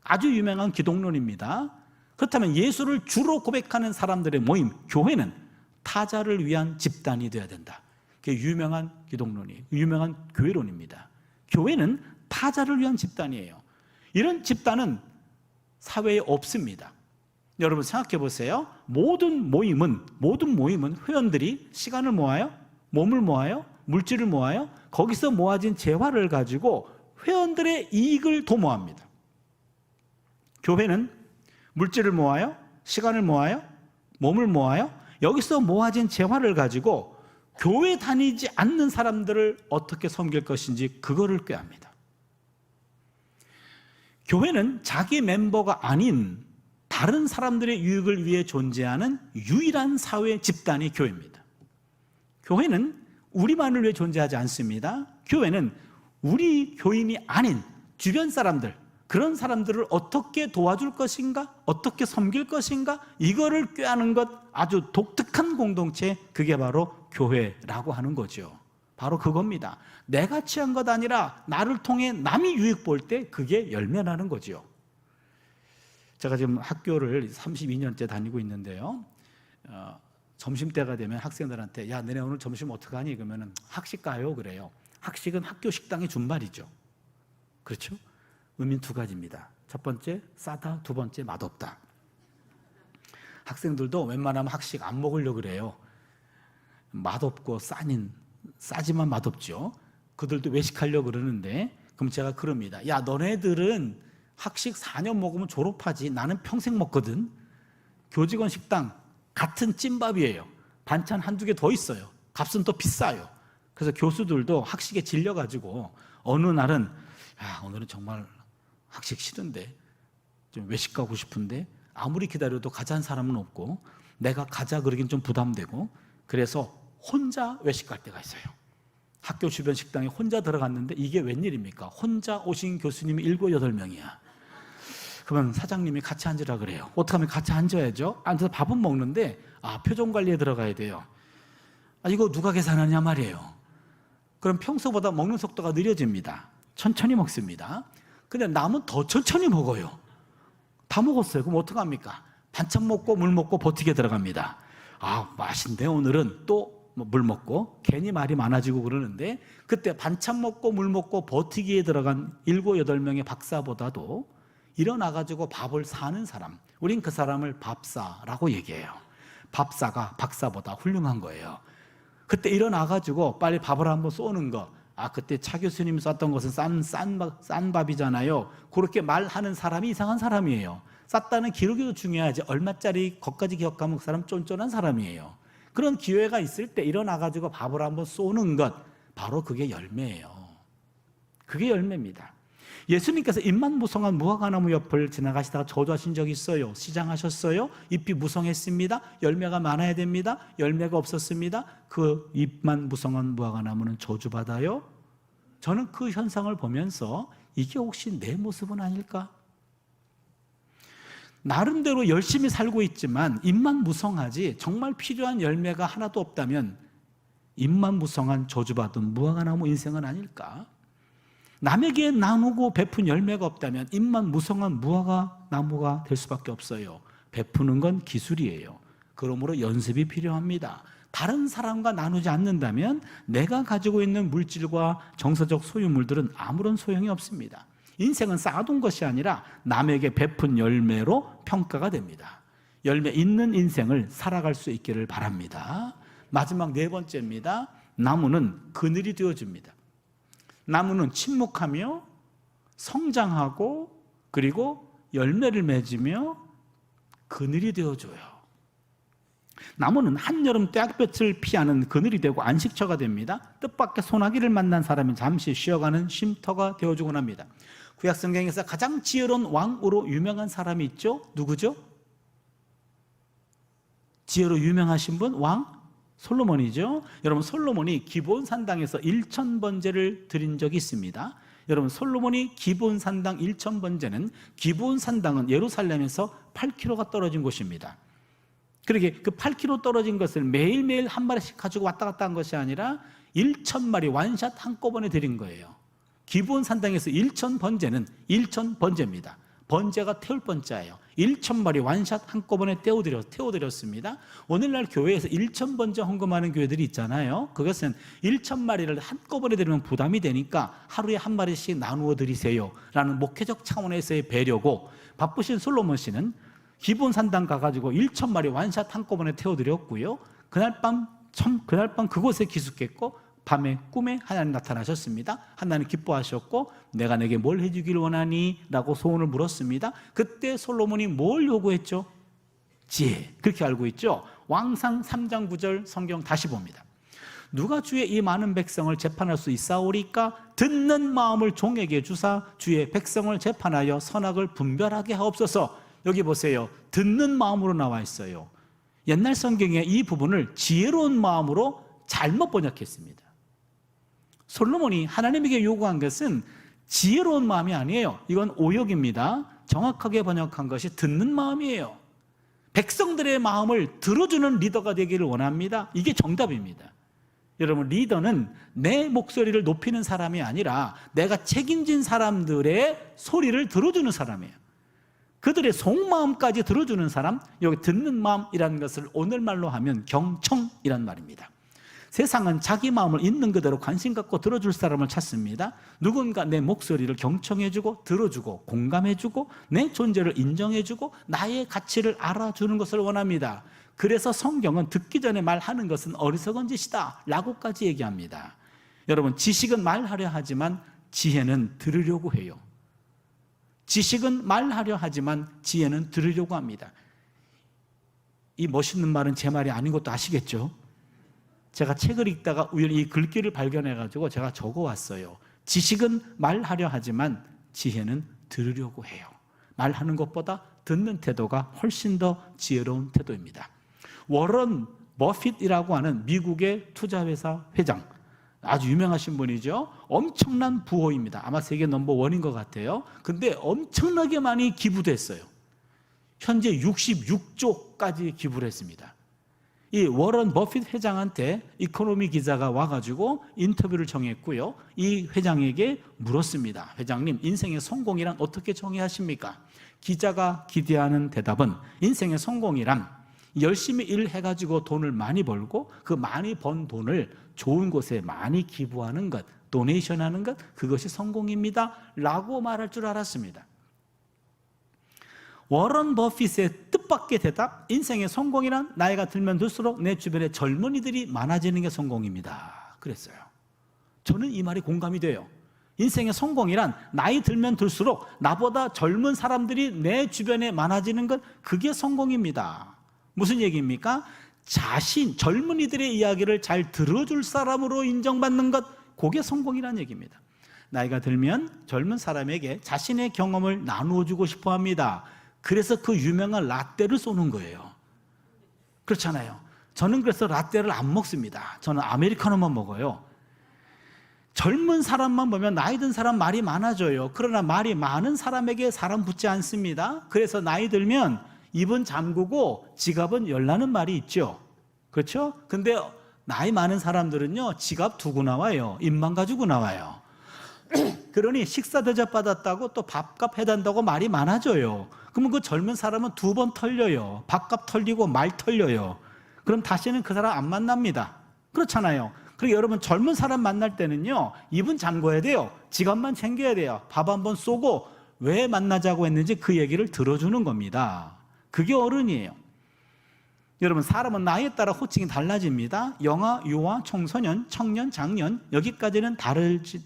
아주 유명한 기독론입니다. 그렇다면 예수를 주로 고백하는 사람들의 모임, 교회는 타자를 위한 집단이 되어야 된다. 그게 유명한 기독론이, 유명한 교회론입니다. 교회는 타자를 위한 집단이에요. 이런 집단은 사회에 없습니다. 여러분, 생각해 보세요. 모든 모임은 회원들이 시간을 모아요, 몸을 모아요, 물질을 모아요. 거기서 모아진 재화를 가지고 회원들의 이익을 도모합니다. 교회는 물질을 모아요, 시간을 모아요, 몸을 모아요. 여기서 모아진 재화를 가지고 교회 다니지 않는 사람들을 어떻게 섬길 것인지 그거를 꾀합니다. 교회는 자기 멤버가 아닌 다른 사람들의 유익을 위해 존재하는 유일한 사회 집단이 교회입니다. 교회는 우리만을 위해 존재하지 않습니다. 교회는 우리 교인이 아닌 주변 사람들, 그런 사람들을 어떻게 도와줄 것인가, 어떻게 섬길 것인가, 이거를 꾀하는 것, 아주 독특한 공동체, 그게 바로 교회라고 하는 거죠. 바로 그겁니다. 내가 취한 것 아니라 나를 통해 남이 유익 볼 때 그게 열매라는 거죠. 제가 지금 학교를 32년째 다니고 있는데요. 점심때가 되면 학생들한테 야, 너네 오늘 점심 어떡하니? 그러면 학식 가요? 그래요. 학식은 학교 식당의 준말이죠. 그렇죠? 의미는 두 가지입니다. 첫 번째, 싸다. 두 번째, 맛없다. 학생들도 웬만하면 학식 안 먹으려고 그래요. 맛없고 싸지만 맛없죠. 그들도 외식하려고 그러는데, 그럼 제가 그럽니다. 야, 너네들은 학식 4년 먹으면 졸업하지. 나는 평생 먹거든. 교직원 식당 같은 찐밥이에요. 반찬 한두 개 더 있어요. 값은 또 비싸요. 그래서 교수들도 학식에 질려가지고 어느 날은 야, 오늘은 정말 학식 싫은데 좀 외식 가고 싶은데 아무리 기다려도 가자는 사람은 없고 내가 가자 그러긴 좀 부담되고 그래서 혼자 외식 갈 때가 있어요. 학교 주변 식당에 혼자 들어갔는데 이게 웬일입니까? 혼자 오신 교수님이 7, 8명이야. 그러면 사장님이 같이 앉으라 그래요. 어떻게 하면 같이 앉아야죠? 앉아서 밥은 먹는데 표정 관리에 들어가야 돼요. 이거 누가 계산하냐 말이에요. 그럼 평소보다 먹는 속도가 느려집니다. 천천히 먹습니다. 근데 남은 더 천천히 먹어요. 다 먹었어요. 그럼 어떡합니까? 반찬 먹고 물 먹고 버티게 들어갑니다. 맛있는데 오늘은 또 물 먹고 괜히 말이 많아지고 그러는데 그때 반찬 먹고 물 먹고 버티기에 들어간 7, 8명의 박사보다도 일어나가지고 밥을 사는 사람, 우린 그 사람을 밥사라고 얘기해요. 밥사가 박사보다 훌륭한 거예요. 그때 일어나가지고 빨리 밥을 한번 쏘는 거. 그때 차 교수님이 쐈던 것은 싼 밥이잖아요. 그렇게 말하는 사람이 이상한 사람이에요. 쌌다는 기록이 중요하지 얼마짜리 것까지 기억하면 그 사람 쫀쫀한 사람이에요. 그런 기회가 있을 때 일어나가지고 밥을 한번 쏘는 것, 바로 그게 열매예요. 그게 열매입니다. 예수님께서 잎만 무성한 무화과나무 옆을 지나가시다가 저주하신 적이 있어요. 시장하셨어요. 잎이 무성했습니다. 열매가 많아야 됩니다. 열매가 없었습니다. 그 잎만 무성한 무화과나무는 저주받아요. 저는 그 현상을 보면서 이게 혹시 내 모습은 아닐까? 나름대로 열심히 살고 있지만 잎만 무성하지 정말 필요한 열매가 하나도 없다면 잎만 무성한 저주받은 무화과나무 인생은 아닐까? 남에게 나누고 베푼 열매가 없다면 잎만 무성한 무화과나무가 될 수밖에 없어요. 베푸는 건 기술이에요. 그러므로 연습이 필요합니다. 다른 사람과 나누지 않는다면 내가 가지고 있는 물질과 정서적 소유물들은 아무런 소용이 없습니다. 인생은 쌓아둔 것이 아니라 남에게 베푼 열매로 평가가 됩니다. 열매 있는 인생을 살아갈 수 있기를 바랍니다. 마지막 4번째입니다. 나무는 그늘이 되어줍니다. 나무는 침묵하며 성장하고 그리고 열매를 맺으며 그늘이 되어줘요. 나무는 한여름 떼약볕을 피하는 그늘이 되고 안식처가 됩니다. 뜻밖의 소나기를 만난 사람이 잠시 쉬어가는 쉼터가 되어주곤 합니다. 구약성경에서 가장 지혜로운 왕으로 유명한 사람이 있죠? 누구죠? 지혜로 유명하신 분? 왕? 솔로몬이죠. 여러분 솔로몬이 기브온산당에서 1000번제를 드린 적이 있습니다. 여러분 솔로몬이 기브온산당 1000번제는 기브온산당은 예루살렘에서 8km가 떨어진 곳입니다. 그러게 그 8km 떨어진 것을 매일매일 한 마리씩 가지고 왔다 갔다 한 것이 아니라 1000마리 완샷 한꺼번에 드린 거예요. 기브온산당에서 1000번제는 1000번제입니다. 번제가 태울 번자예요. 1000마리 완샷 한꺼번에 태워드렸습니다. 오늘날 교회에서 1000번제 헌금하는 교회들이 있잖아요. 그것은 1000마리를 한꺼번에 드리면 부담이 되니까 하루에 한 마리씩 나누어 드리세요 라는 목회적 차원에서의 배려고, 바쁘신 솔로몬 씨는 기브온산당 가가지고 1000마리 완샷 한꺼번에 태워드렸고요. 그날 밤 그곳에 기숙했고 밤에 꿈에 하나님 나타나셨습니다. 하나님 기뻐하셨고 내가 내게 뭘 해주길 원하니? 라고 소원을 물었습니다. 그때 솔로몬이 뭘 요구했죠? 지혜. 그렇게 알고 있죠. 왕상 3장 9절 성경 다시 봅니다. 누가 주의 이 많은 백성을 재판할 수 있사오리까? 듣는 마음을 종에게 주사 주의 백성을 재판하여 선악을 분별하게 하옵소서. 여기 보세요. 듣는 마음으로 나와 있어요. 옛날 성경에 이 부분을 지혜로운 마음으로 잘못 번역했습니다. 솔로몬이 하나님에게 요구한 것은 지혜로운 마음이 아니에요. 이건 오역입니다. 정확하게 번역한 것이 듣는 마음이에요. 백성들의 마음을 들어주는 리더가 되기를 원합니다. 이게 정답입니다. 여러분, 리더는 내 목소리를 높이는 사람이 아니라 내가 책임진 사람들의 소리를 들어주는 사람이에요. 그들의 속마음까지 들어주는 사람, 여기 듣는 마음이라는 것을 오늘말로 하면 경청이란 말입니다. 세상은 자기 마음을 있는 그대로 관심 갖고 들어줄 사람을 찾습니다. 누군가 내 목소리를 경청해주고 들어주고 공감해주고 내 존재를 인정해주고 나의 가치를 알아주는 것을 원합니다. 그래서 성경은 듣기 전에 말하는 것은 어리석은 짓이다 라고까지 얘기합니다. 여러분, 지식은 말하려 하지만 지혜는 들으려고 해요. 지식은 말하려 하지만 지혜는 들으려고 합니다. 이 멋있는 말은 제 말이 아닌 것도 아시겠죠? 제가 책을 읽다가 우연히 이 글귀를 발견해가지고 제가 적어왔어요. 지식은 말하려 하지만 지혜는 들으려고 해요. 말하는 것보다 듣는 태도가 훨씬 더 지혜로운 태도입니다. 워런 버핏이라고 하는 미국의 투자회사 회장, 아주 유명하신 분이죠. 엄청난 부호입니다. 아마 세계 넘버원인 것 같아요. 근데 엄청나게 많이 기부도 했어요. 현재 66조까지 기부를 했습니다. 이 워런 버핏 회장한테 이코노미 기자가 와가지고 인터뷰를 정했고요. 이 회장에게 물었습니다. 회장님, 인생의 성공이란 어떻게 정의하십니까? 기자가 기대하는 대답은 인생의 성공이란 열심히 일해가지고 돈을 많이 벌고 그 많이 번 돈을 좋은 곳에 많이 기부하는 것, 도네이션 하는 것, 그것이 성공입니다 라고 말할 줄 알았습니다. 워런 버핏의 뜻밖의 대답, 인생의 성공이란 나이가 들면 들수록 내 주변에 젊은이들이 많아지는 게 성공입니다 그랬어요. 저는 이 말이 공감이 돼요. 인생의 성공이란 나이 들면 들수록 나보다 젊은 사람들이 내 주변에 많아지는 것, 그게 성공입니다. 무슨 얘기입니까? 젊은이들의 이야기를 잘 들어줄 사람으로 인정받는 것, 그게 성공이라는 얘기입니다. 나이가 들면 젊은 사람에게 자신의 경험을 나누어 주고 싶어 합니다. 그래서 그 유명한 라떼를 쏘는 거예요. 그렇잖아요. 저는 그래서 라떼를 안 먹습니다. 저는 아메리카노만 먹어요. 젊은 사람만 보면 나이 든 사람 말이 많아져요. 그러나 말이 많은 사람에게 사람 붙지 않습니다. 그래서 나이 들면 입은 잠그고 지갑은 열라는 말이 있죠. 그렇죠? 근데 나이 많은 사람들은요, 지갑 두고 나와요. 입만 가지고 나와요. 그러니 식사 대접 받았다고 또 밥값 해단다고 말이 많아져요. 그러면 그 젊은 사람은 2번 털려요. 밥값 털리고 말 털려요. 그럼 다시는 그 사람 안 만납니다. 그렇잖아요. 그리고 여러분, 젊은 사람 만날 때는요, 입은 잠궈야 돼요. 지갑만 챙겨야 돼요. 밥 한번 쏘고 왜 만나자고 했는지 그 얘기를 들어주는 겁니다. 그게 어른이에요. 여러분, 사람은 나이에 따라 호칭이 달라집니다. 영아, 유아, 청소년, 청년, 장년, 여기까지는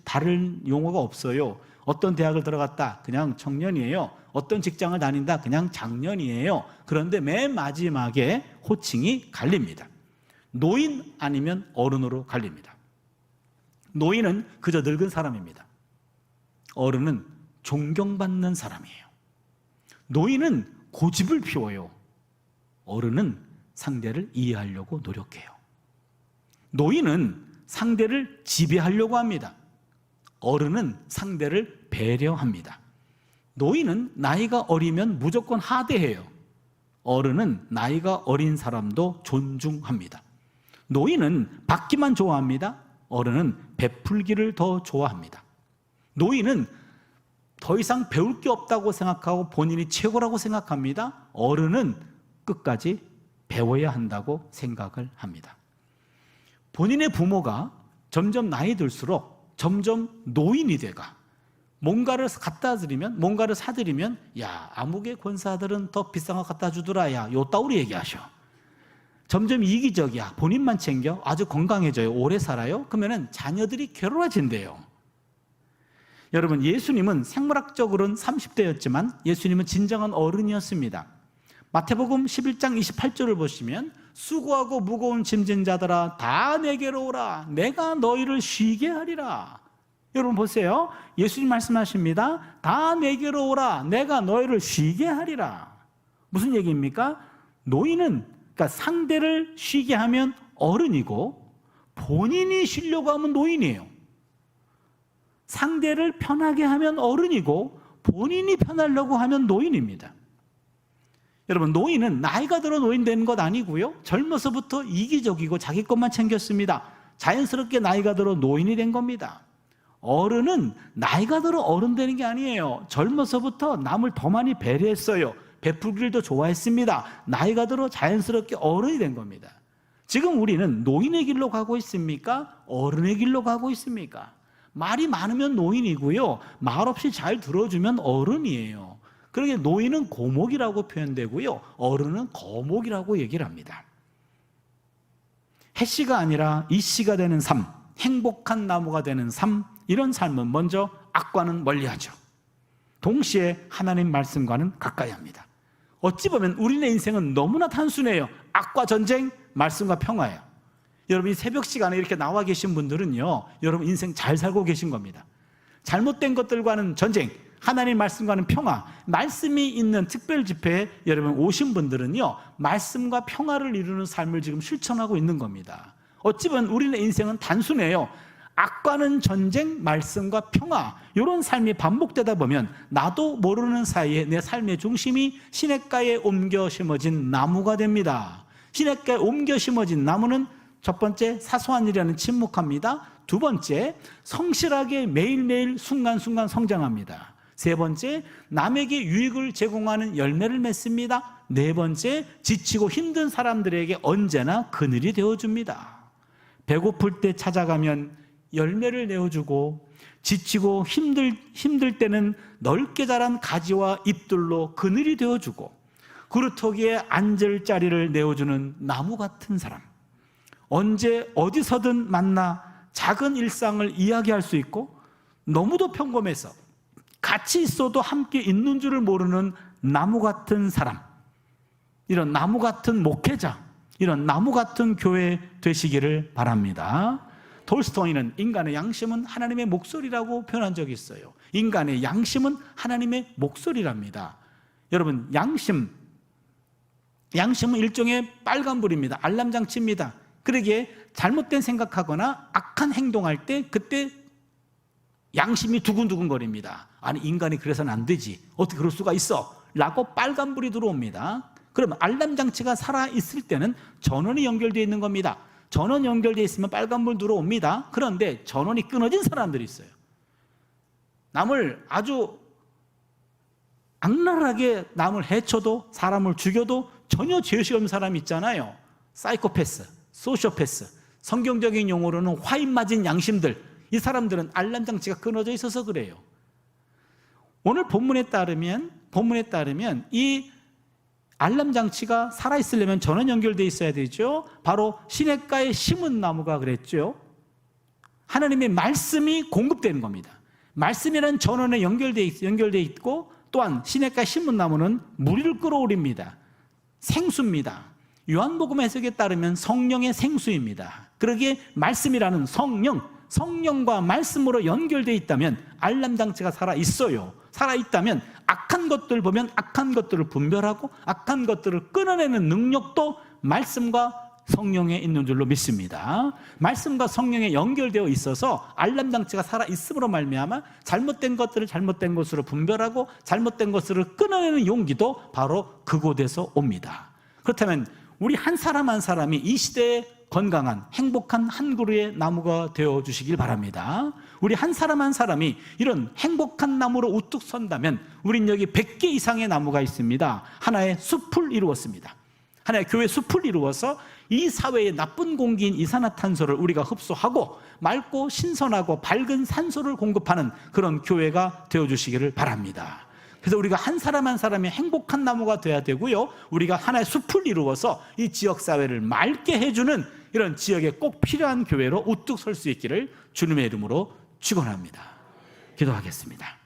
다른 용어가 없어요. 어떤 대학을 들어갔다, 그냥 청년이에요. 어떤 직장을 다닌다, 그냥 장년이에요. 그런데 맨 마지막에 호칭이 갈립니다. 노인 아니면 어른으로 갈립니다. 노인은 그저 늙은 사람입니다. 어른은 존경받는 사람이에요. 노인은 고집을 피워요. 어른은 상대를 이해하려고 노력해요. 노인은 상대를 지배하려고 합니다. 어른은 상대를 배려합니다. 노인은 나이가 어리면 무조건 하대해요. 어른은 나이가 어린 사람도 존중합니다. 노인은 받기만 좋아합니다. 어른은 베풀기를 더 좋아합니다. 노인은 더 이상 배울 게 없다고 생각하고 본인이 최고라고 생각합니다. 어른은 끝까지 배워야 한다고 생각을 합니다. 본인의 부모가 점점 나이 들수록 점점 노인이 돼가 뭔가를 갖다 드리면, 뭔가를 사드리면, 야, 아무개 권사들은 더 비싼 거 갖다 주더라, 야, 요 따위로 얘기하셔. 점점 이기적이야. 본인만 챙겨. 아주 건강해져요. 오래 살아요. 그러면은 자녀들이 괴로워진대요. 여러분, 예수님은 생물학적으로는 30대였지만 예수님은 진정한 어른이었습니다. 마태복음 11장 28절을 보시면 수고하고 무거운 짐진 자들아 다 내게로 오라. 내가 너희를 쉬게 하리라. 여러분 보세요. 예수님 말씀하십니다. 다 내게로 오라. 내가 너희를 쉬게 하리라. 무슨 얘기입니까? 노인은, 그러니까 상대를 쉬게 하면 어른이고 본인이 쉬려고 하면 노인이에요. 상대를 편하게 하면 어른이고 본인이 편하려고 하면 노인입니다. 여러분, 노인은 나이가 들어 노인 되는 것 아니고요, 젊어서부터 이기적이고 자기 것만 챙겼습니다. 자연스럽게 나이가 들어 노인이 된 겁니다. 어른은 나이가 들어 어른 되는 게 아니에요. 젊어서부터 남을 더 많이 배려했어요. 베풀기를 더 좋아했습니다. 나이가 들어 자연스럽게 어른이 된 겁니다. 지금 우리는 노인의 길로 가고 있습니까? 어른의 길로 가고 있습니까? 말이 많으면 노인이고요, 말 없이 잘 들어주면 어른이에요. 그러게 노인은 고목이라고 표현되고요, 어른은 거목이라고 얘기를 합니다. 해씨가 아니라 이씨가 되는 삶, 행복한 나무가 되는 삶, 이런 삶은 먼저 악과는 멀리하죠. 동시에 하나님 말씀과는 가까이 합니다. 어찌 보면 우리네 인생은 너무나 단순해요. 악과 전쟁, 말씀과 평화예요. 여러분이 새벽 시간에 이렇게 나와 계신 분들은요, 여러분 인생 잘 살고 계신 겁니다. 잘못된 것들과는 전쟁, 하나님 말씀과는 평화, 말씀이 있는 특별 집회에 여러분 오신 분들은요, 말씀과 평화를 이루는 삶을 지금 실천하고 있는 겁니다. 어찌 보면 우리네 인생은 단순해요. 악과는 전쟁, 말씀과 평화, 이런 삶이 반복되다 보면 나도 모르는 사이에 내 삶의 중심이 시냇가에 옮겨 심어진 나무가 됩니다. 시냇가에 옮겨 심어진 나무는 첫 번째, 사소한 일이라는 침묵합니다. 두 번째, 성실하게 매일매일 순간순간 성장합니다. 세 번째, 남에게 유익을 제공하는 열매를 맺습니다. 네 번째, 지치고 힘든 사람들에게 언제나 그늘이 되어줍니다. 배고플 때 찾아가면 열매를 내어주고, 지치고 힘들 때는 넓게 자란 가지와 잎들로 그늘이 되어주고, 그루터기에 앉을 자리를 내어주는 나무 같은 사람. 언제 어디서든 만나 작은 일상을 이야기할 수 있고, 너무도 평범해서 같이 있어도 함께 있는 줄을 모르는 나무 같은 사람, 이런 나무 같은 목회자, 이런 나무 같은 교회 되시기를 바랍니다. 톨스토이는 인간의 양심은 하나님의 목소리라고 표현한 적이 있어요. 인간의 양심은 하나님의 목소리랍니다. 여러분, 양심은 일종의 빨간불입니다. 알람장치입니다. 그러기에 잘못된 생각하거나 악한 행동할 때 그때 양심이 두근두근거립니다. 아니, 인간이 그래서는 안 되지, 어떻게 그럴 수가 있어 라고 빨간불이 들어옵니다. 그러면 알람장치가 살아있을 때는 전원이 연결되어 있는 겁니다. 전원 연결되어 있으면 빨간불 들어옵니다. 그런데 전원이 끊어진 사람들이 있어요. 남을 아주 악랄하게 남을 해쳐도, 사람을 죽여도 전혀 죄의식 없는 사람이 있잖아요. 사이코패스, 소시오패스, 성경적인 용어로는 화인 맞은 양심들, 이 사람들은 알람장치가 끊어져 있어서 그래요. 오늘 본문에 따르면 이 알람장치가 살아있으려면 전원 연결되어 있어야 되죠. 바로 시냇가에 심은 나무가 그랬죠. 하나님의 말씀이 공급되는 겁니다. 말씀이라는 전원에 연결되어 있고, 또한 시냇가에 심은 나무는 무리를 끌어올립니다. 생수입니다. 요한복음 해석에 따르면 성령의 생수입니다. 그러기에 말씀이라는 성령과 말씀으로 연결되어 있다면 알람장치가 살아있어요. 살아있다면 악한 것들 보면 악한 것들을 분별하고 악한 것들을 끊어내는 능력도 말씀과 성령에 있는 줄로 믿습니다. 말씀과 성령에 연결되어 있어서 알람장치가 살아있음으로 말미암아 잘못된 것들을 잘못된 것으로 분별하고 잘못된 것들을 끊어내는 용기도 바로 그곳에서 옵니다. 그렇다면 우리 한 사람 한 사람이 이 시대에 건강한 행복한 한 그루의 나무가 되어주시길 바랍니다. 우리 한 사람 한 사람이 이런 행복한 나무로 우뚝 선다면 우린 여기 100개 이상의 나무가 있습니다. 하나의 숲을 이루었습니다. 하나의 교회 숲을 이루어서 이 사회의 나쁜 공기인 이산화탄소를 우리가 흡수하고 맑고 신선하고 밝은 산소를 공급하는 그런 교회가 되어주시기를 바랍니다. 그래서 우리가 한 사람 한 사람이 행복한 나무가 되어야 되고요, 우리가 하나의 숲을 이루어서 이 지역사회를 맑게 해주는 이런 지역에 꼭 필요한 교회로 우뚝 설 수 있기를 주님의 이름으로 축원합니다. 기도하겠습니다.